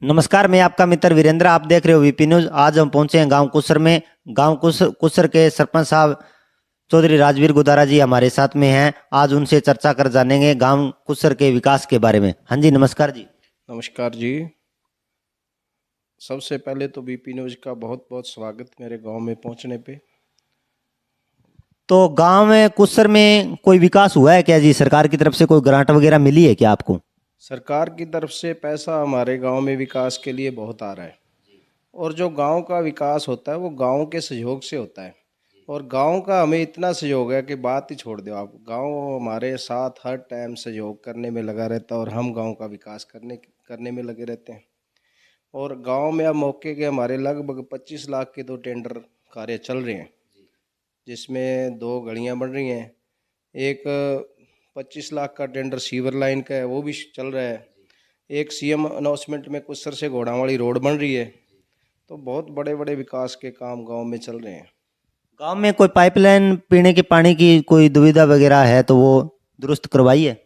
नमस्कार, मैं आपका मित्र वीरेंद्र। आप देख रहे हो वीपी न्यूज। आज हम पहुंचे हैं गांव कुसर में। गांव कुसर के सरपंच साहब चौधरी राजवीर गुदारा जी हमारे साथ में हैं। आज उनसे चर्चा कर जानेंगे गांव कुसर के विकास के बारे में। हाँ जी, नमस्कार जी। नमस्कार जी। सबसे पहले तो बीपी न्यूज का बहुत बहुत स्वागत मेरे गांव में पहुंचने पे। तो गांव में कुसर में कोई विकास हुआ है क्या जी? सरकार की तरफ से कोई ग्रांट वगैरह मिली है क्या आपको? सरकार की तरफ से पैसा हमारे गांव में विकास के लिए बहुत आ रहा है, और जो गांव का विकास होता है वो गांव के सहयोग से होता है। और गांव का हमें इतना सहयोग है कि बात ही छोड़ दो आप। गांव हमारे साथ हर टाइम सहयोग करने में लगा रहता है और हम गांव का विकास करने में लगे रहते हैं। और गांव में अब मौके के हमारे लगभग 25 लाख के तो टेंडर कार्य चल रहे हैं, जिसमें 2 गलियां बन रही हैं। एक 25 लाख का टेंडर सीवर लाइन का है, वो भी चल रहा है। एक सीएम अनाउंसमेंट में कुसर से घोड़ावाली रोड बन रही है। तो बहुत बड़े बड़े विकास के काम गांव में चल रहे हैं। गांव में कोई पाइपलाइन पीने के पानी की कोई दुविधा वगैरह है तो वो दुरुस्त करवाई है?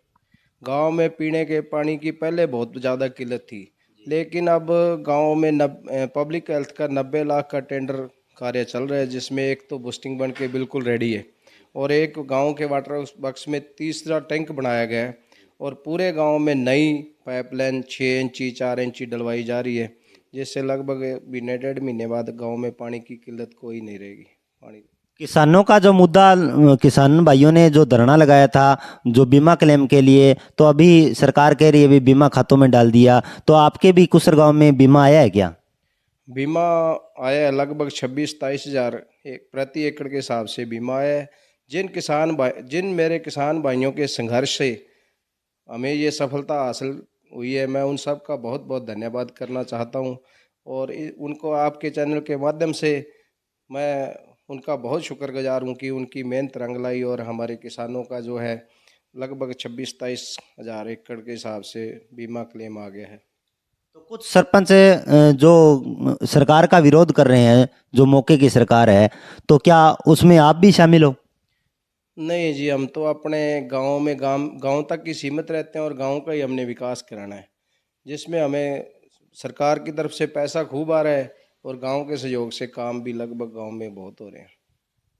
गांव में पीने के पानी की पहले बहुत ज़्यादा किल्लत थी, लेकिन अब गांव में पब्लिक हेल्थ का 90 लाख का टेंडर कार्य चल रहा है, जिसमें एक तो बूस्टिंग बन के बिल्कुल रेडी है, और एक गांव के वाटर बक्स में तीसरा टैंक बनाया गया है। और पूरे गांव में नई पाइपलाइन 6 इंची 4 इंची डलवाई जा रही है, जिससे लगभग महीने 1.5 महीने बाद गांव में पानी की किल्लत कोई नहीं रहेगी। पानी किसानों का जो मुद्दा, किसान भाइयों ने जो धरना लगाया था जो बीमा क्लेम के लिए, तो अभी सरकार कह रही है अभी बीमा खातों में डाल दिया। तो आपके भी कुसर गांव में बीमा आया है क्या? बीमा आया है, लगभग 26-27 हज़ार प्रति एकड़ के हिसाब से बीमा आया है। जिन मेरे किसान भाइयों के संघर्ष से हमें ये सफलता हासिल हुई है, मैं उन सब का बहुत बहुत धन्यवाद करना चाहता हूँ। और उनको आपके चैनल के माध्यम से मैं उनका बहुत शुक्रगुजार हूँ कि उनकी मेहनत रंग लाई, और हमारे किसानों का जो है लगभग 26-27 हज़ार एकड़ के हिसाब से बीमा क्लेम आ गया है। तो कुछ सरपंच जो सरकार का विरोध कर रहे हैं, जो मौके की सरकार है, तो क्या उसमें आप भी शामिल हो? नहीं जी, हम तो अपने गांव में गांव तक ही सीमित रहते हैं, और गांव का ही हमने विकास कराना है, जिसमें हमें सरकार की तरफ से पैसा खूब आ रहा है, और गांव के सहयोग से काम भी लगभग गांव में बहुत हो रहे हैं।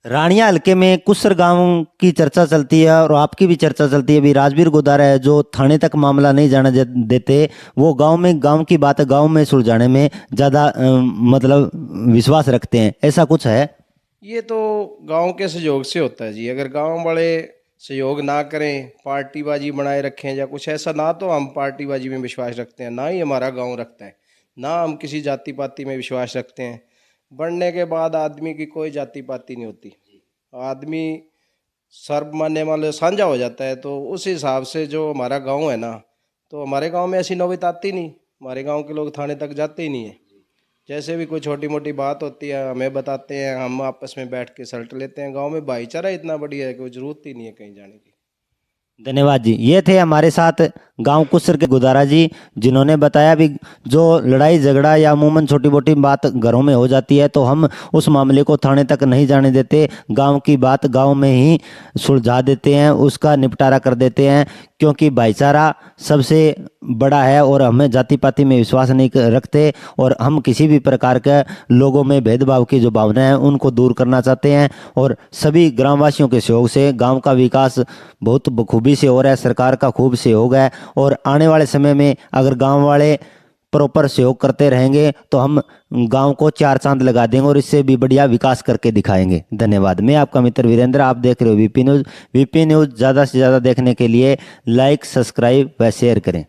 रानिया हल्के में कुसर गांव की चर्चा चलती है और आपकी भी चर्चा चलती है। अभी राजवीर गोदारा है जो थाने तक मामला नहीं जाने देते। वो गांव में गांव की बात गांव में सुलझाने में ज़्यादा मतलब विश्वास रखते हैं, ऐसा कुछ है? ये तो गांव के सहयोग से होता है जी। अगर गांव वाले सहयोग ना करें, पार्टीबाजी बनाए रखें या कुछ ऐसा, ना तो हम पार्टीबाजी में विश्वास रखते हैं, ना ही हमारा गांव रखता है, ना हम किसी जाति पाति में विश्वास रखते हैं। बढ़ने के बाद आदमी की कोई जाति पाति नहीं होती, आदमी सर्वमान्य मान लो साझा हो जाता है। तो उस हिसाब से जो हमारा गांव है ना, तो हमारे गांव में ऐसी नौबत आती नहीं। हमारे गांव के लोग थाने तक जाते ही नहीं है। जैसे भी कोई छोटी मोटी बात होती है हमें बताते हैं, हम आपस में बैठ के सल्ट लेते हैं। गांव में भाईचारा इतना बढ़िया है कि जरूरत ही नहीं है कहीं जाने की। धन्यवाद जी। ये थे हमारे साथ गांव कुसर के गुदारा जी, जिन्होंने बताया भी जो लड़ाई झगड़ा या अमूमन छोटी मोटी बात घरों में हो जाती है तो हम उस मामले को थाने तक नहीं जाने देते। गांव की बात गांव में ही सुलझा देते हैं, उसका निपटारा कर देते हैं, क्योंकि भाईचारा सबसे बड़ा है और हमें जाति पाति में विश्वास नहीं रखते। और हम किसी भी प्रकार के लोगों में भेदभाव की जो भावना है उनको दूर करना चाहते हैं। और सभी ग्रामवासियों के सहयोग से गांव का विकास बहुत बखूबी से हो रहा है, सरकार का खूब सहयोग है। और आने वाले समय में अगर गांव वाले प्रॉपर सहयोग करते रहेंगे तो हम गांव को 4 चांद लगा देंगे और इससे भी बढ़िया विकास करके दिखाएंगे। धन्यवाद। मैं आपका मित्र वीरेंद्र, आप देख रहे हो वीपी न्यूज़। वीपी न्यूज़ ज़्यादा से ज़्यादा देखने के लिए लाइक, सब्सक्राइब व शेयर करें।